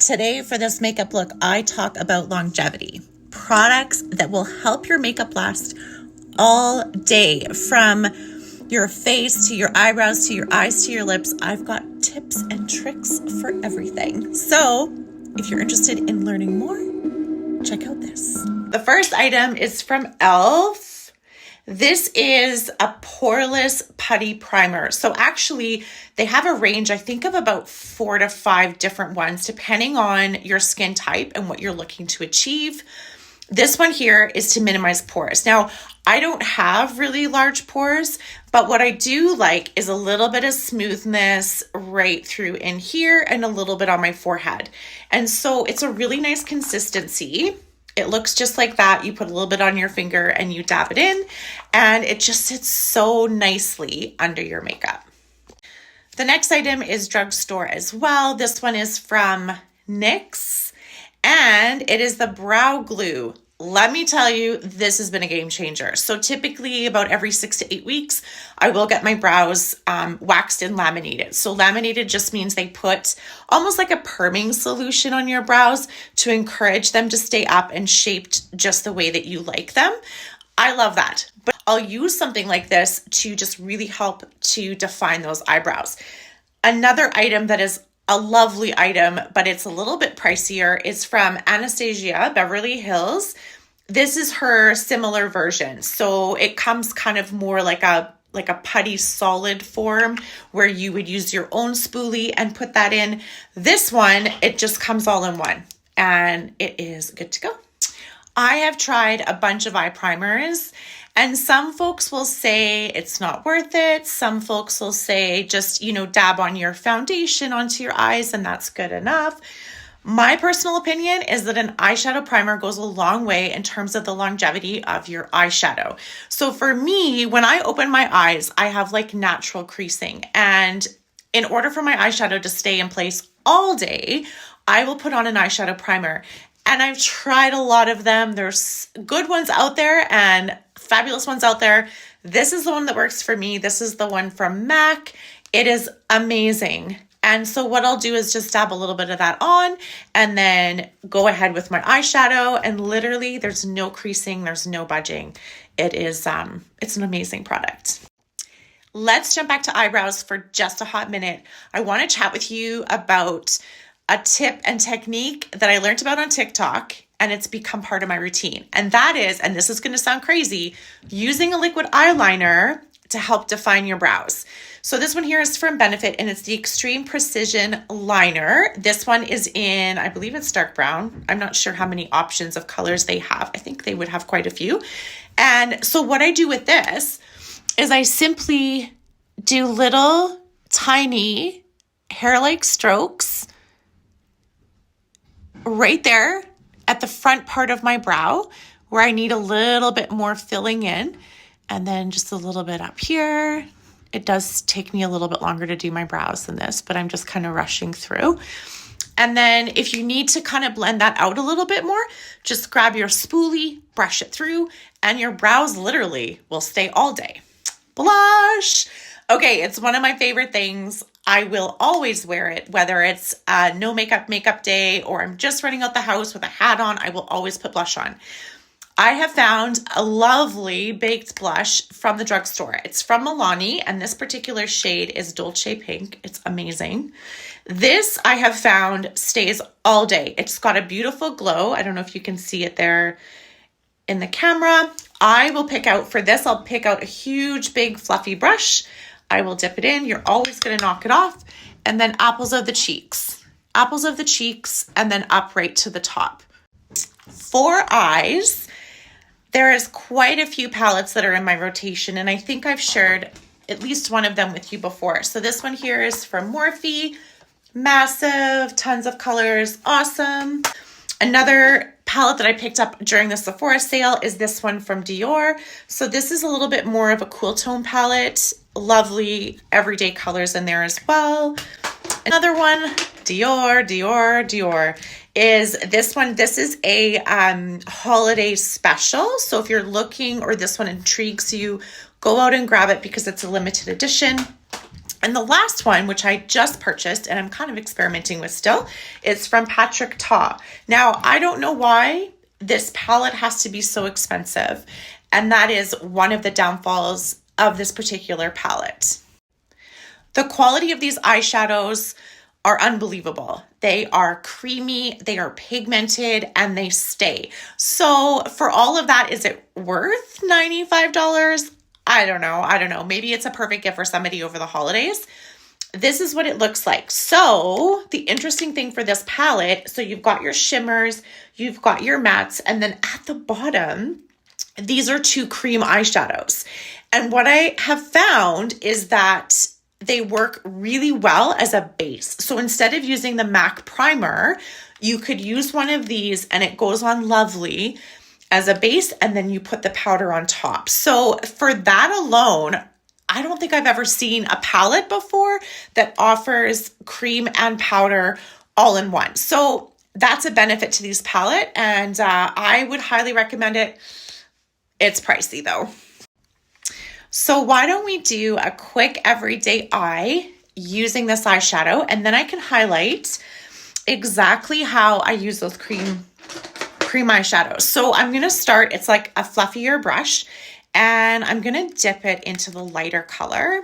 Today for this makeup look, I talk about longevity. Products that will help your makeup last all day, from your face to your eyebrows to your eyes to your lips. I've got tips and tricks for everything. So if you're interested in learning more, check out this. The first item is from e.l.f. This is a poreless putty primer. So actually they have a range, I think, of about 4 to 5 different ones, depending on your skin type and what you're looking to achieve. This one here is to minimize pores. Now, I don't have really large pores, but what I do like is a little bit of smoothness right through in here and a little bit on my forehead. And so it's a really nice consistency. It looks just like that. You put a little bit on your finger and you dab it in, and it just sits so nicely under your makeup. The next item is drugstore as well. This one is from NYX, and it is the brow glue. Let me tell you, this has been a game changer. So typically about every 6 to 8 weeks, I will get my brows waxed and laminated. So laminated just means they put almost like a perming solution on your brows to encourage them to stay up and shaped just the way that you like them. I love that. But I'll use something like this to just really help to define those eyebrows. Another item that is a lovely item, but it's a little bit pricier, is from Anastasia Beverly Hills. This is her similar version. So it comes kind of more like a putty solid form where you would use your own spoolie and put that in. This one, it just comes all in one and it is good to go. I have tried a bunch of eye primers, and some folks will say it's not worth it. Some folks will say just, dab on your foundation onto your eyes and that's good enough. My personal opinion is that an eyeshadow primer goes a long way in terms of the longevity of your eyeshadow. So for me, when I open my eyes, I have like natural creasing. And in order for my eyeshadow to stay in place all day, I will put on an eyeshadow primer. And I've tried a lot of them. There's good ones out there and fabulous ones out there. This is the one that works for me. This is the one from MAC. It is amazing. And so what I'll do is just dab a little bit of that on and then go ahead with my eyeshadow. And literally there's no creasing, there's no budging. It's an amazing product. Let's jump back to eyebrows for just a hot minute. I want to chat with you about a tip and technique that I learned about on TikTok, and it's become part of my routine. And that is, and this is going to sound crazy, using a liquid eyeliner to help define your brows. So this one here is from Benefit, and it's the Extreme Precision Liner. This one is in, I believe it's dark brown. I'm not sure how many options of colors they have. I think they would have quite a few. And so what I do with this is I simply do little tiny hair-like strokes right there at the front part of my brow where I need a little bit more filling in, and then just a little bit up here. It does take me a little bit longer to do my brows than this, but I'm just kind of rushing through. And then if you need to kind of blend that out a little bit more, just grab your spoolie, brush it through, and your brows literally will stay all day. Blush. Okay, it's one of my favorite things. I will always wear it, whether it's no makeup day or I'm just running out the house with a hat on. I will always put blush on. I have found a lovely baked blush from the drugstore. It's from Milani, and this particular shade is Dolce Pink. It's amazing. This I have found stays all day. It's got a beautiful glow. I don't know if you can see it there in the camera. I will pick out for this, I'll pick out a huge, big, fluffy brush. I will dip it in. You're always going to knock it off. And then apples of the cheeks, and then up right to the top. For eyes, there is quite a few palettes that are in my rotation, and I think I've shared at least one of them with you before. So this one here is from Morphe. Massive, tons of colors, awesome. Another palette that I picked up during the Sephora sale is this one from Dior. So this is a little bit more of a cool tone palette. Lovely everyday colors in there as well. Another one, Dior, is this one. This is a holiday special. So if you're looking or this one intrigues you, go out and grab it because it's a limited edition. And the last one, which I just purchased and I'm kind of experimenting with still, is from Patrick Ta. Now, I don't know why this palette has to be so expensive, and that is one of the downfalls of this particular palette. The quality of these eyeshadows are unbelievable. They are creamy, they are pigmented, and they stay. So for all of that, is it worth $95? I don't know. Maybe it's a perfect gift for somebody over the holidays. This is what it looks like. So the interesting thing for this palette, so you've got your shimmers, you've got your mattes, and then at the bottom, these are 2 cream eyeshadows. And what I have found is that they work really well as a base. So instead of using the MAC primer, you could use one of these and it goes on lovely as a base, and then you put the powder on top. So for that alone, I don't think I've ever seen a palette before that offers cream and powder all in one. So that's a benefit to these palette, and I would highly recommend it. It's pricey though. So why don't we do a quick everyday eye using this eyeshadow, and then I can highlight exactly how I use those cream eyeshadows. So I'm going to start, it's like a fluffier brush, and I'm going to dip it into the lighter color.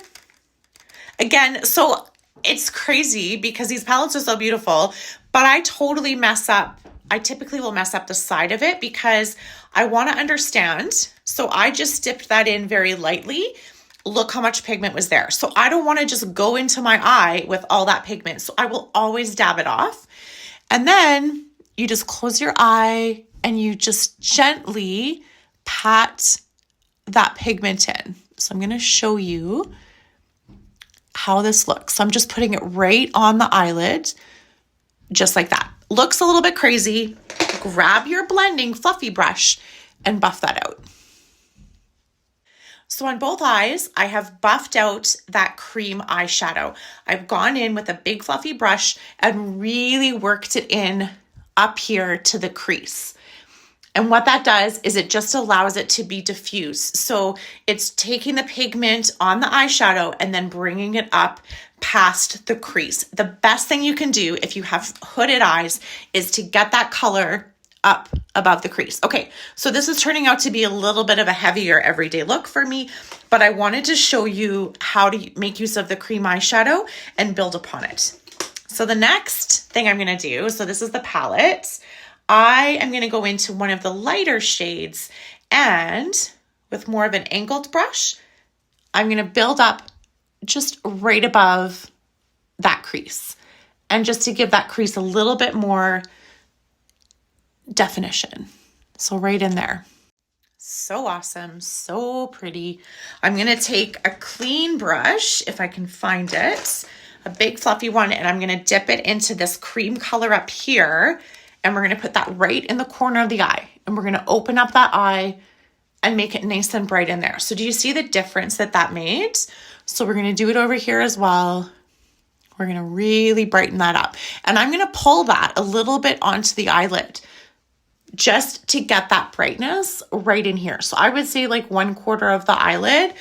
Again, so it's crazy because these palettes are so beautiful, but I totally mess up. I typically will mess up the side of it because I want to understand. So I just dipped that in very lightly. Look how much pigment was there. So I don't want to just go into my eye with all that pigment. So I will always dab it off. And then you just close your eye and you just gently pat that pigment in. So I'm going to show you how this looks. So I'm just putting it right on the eyelid, just like that. Looks a little bit crazy. Grab your blending fluffy brush and buff that out. So on both eyes, I have buffed out that cream eyeshadow. I've gone in with a big fluffy brush and really worked it in up here to the crease. And what that does is it just allows it to be diffused. So it's taking the pigment on the eyeshadow and then bringing it up past the crease. The best thing you can do if you have hooded eyes is to get that color up above the crease. Okay, so this is turning out to be a little bit of a heavier everyday look for me, but I wanted to show you how to make use of the cream eyeshadow and build upon it. So the next thing I'm going to do, so this is the palette. I am going to go into one of the lighter shades, and with more of an angled brush, I'm going to build up just right above that crease, and just to give that crease a little bit more definition. So right in there. So awesome, so pretty. I'm going to take a clean brush, if I can find it, a big fluffy one, and I'm going to dip it into this cream color up here. And we're going to put that right in the corner of the eye. And we're going to open up that eye and make it nice and bright in there. So do you see the difference that made? So we're going to do it over here as well. We're going to really brighten that up. And I'm going to pull that a little bit onto the eyelid just to get that brightness right in here. So I would say like 1/4 of the eyelid.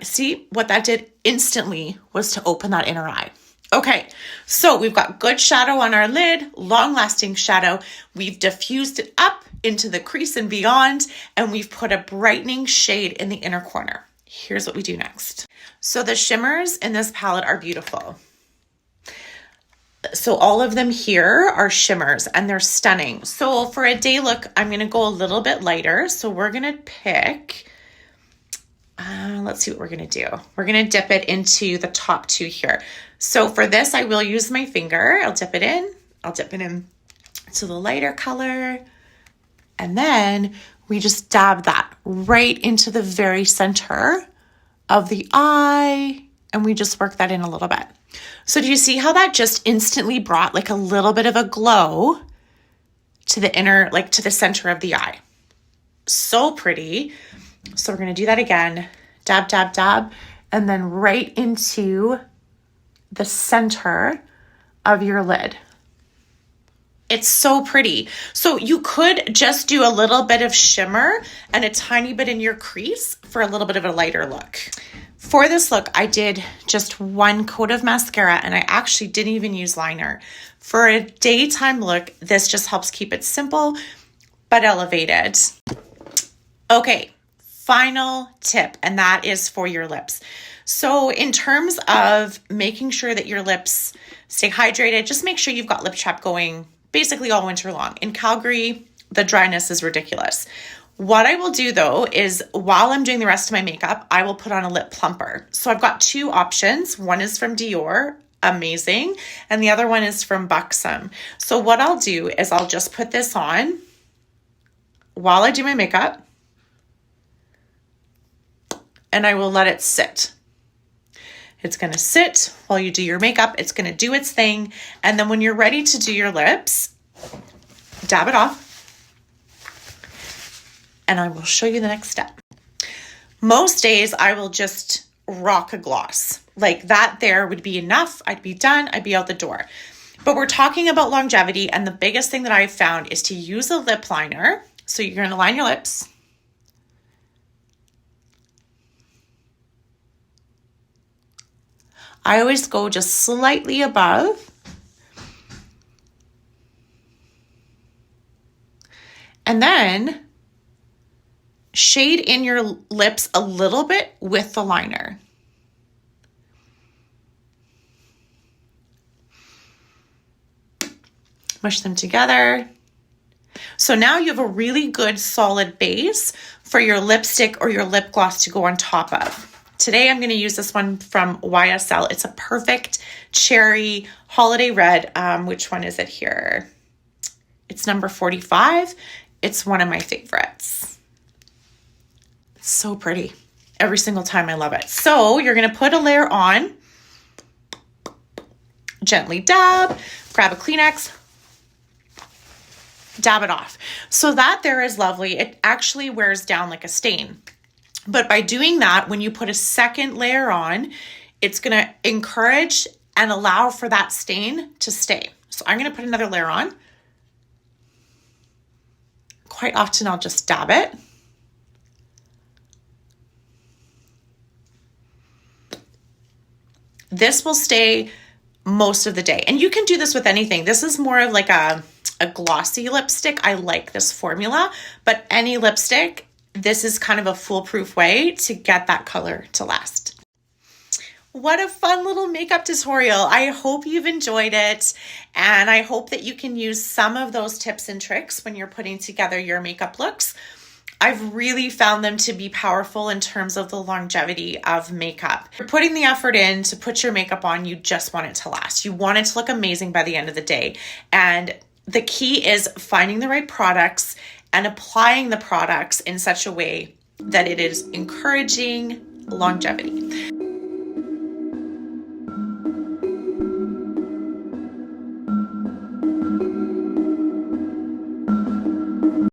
See what that did instantly was to open that inner eye. Okay, so we've got good shadow on our lid, long-lasting shadow. We've diffused it up into the crease and beyond, and we've put a brightening shade in the inner corner. Here's what we do next. So the shimmers in this palette are beautiful. So all of them here are shimmers, and they're stunning. So for a day look, I'm going to go a little bit lighter. So we're going to pick... let's see what we're going to do. We're going to dip it into the top 2 here. So for this, I will use my finger. I'll dip it in. I'll dip it in to the lighter color. And then we just dab that right into the very center of the eye. And we just work that in a little bit. So do you see how that just instantly brought like a little bit of a glow to the inner, like to the center of the eye? So pretty. So we're going to do that again. Dab, dab, dab. And then right into the center of your lid. It's so pretty. So you could just do a little bit of shimmer and a tiny bit in your crease for a little bit of a lighter look. For this look, I did just one coat of mascara and I actually didn't even use liner. For a daytime look, this just helps keep it simple but elevated. Okay, final tip, and that is for your lips. So in terms of making sure that your lips stay hydrated, just make sure you've got Lip Trap going basically all winter long. In Calgary, the dryness is ridiculous. What I will do though is while I'm doing the rest of my makeup, I will put on a lip plumper. So I've got two options. One is from Dior, amazing, and the other one is from Buxom. So what I'll do is I'll just put this on while I do my makeup, and I will let it sit. It's going to sit while you do your makeup. It's going to do its thing. And then when you're ready to do your lips, dab it off. And I will show you the next step. Most days I will just rock a gloss. Like that there would be enough. I'd be done. I'd be out the door. But we're talking about longevity. And the biggest thing that I've found is to use a lip liner. So you're going to line your lips. I always go just slightly above. And then shade in your lips a little bit with the liner. Mush them together. So now you have a really good solid base for your lipstick or your lip gloss to go on top of. Today I'm going to use this one from YSL. It's a perfect cherry holiday red. Which one is it here? It's number 45. It's one of my favorites. It's so pretty. Every single time I love it. So you're going to put a layer on. Gently dab. Grab a Kleenex. Dab it off. So that there is lovely. It actually wears down like a stain. But by doing that, when you put a second layer on, it's going to encourage and allow for that stain to stay. So I'm going to put another layer on. Quite often I'll just dab it. This will stay most of the day. And you can do this with anything. This is more of like a glossy lipstick. I like this formula, but any lipstick, this is kind of a foolproof way to get that color to last. What a fun little makeup tutorial. I hope you've enjoyed it, and I hope that you can use some of those tips and tricks when you're putting together your makeup looks. I've really found them to be powerful in terms of the longevity of makeup. You're putting the effort in to put your makeup on, you just want it to last. You want it to look amazing by the end of the day. And the key is finding the right products and applying the products in such a way that it is encouraging longevity.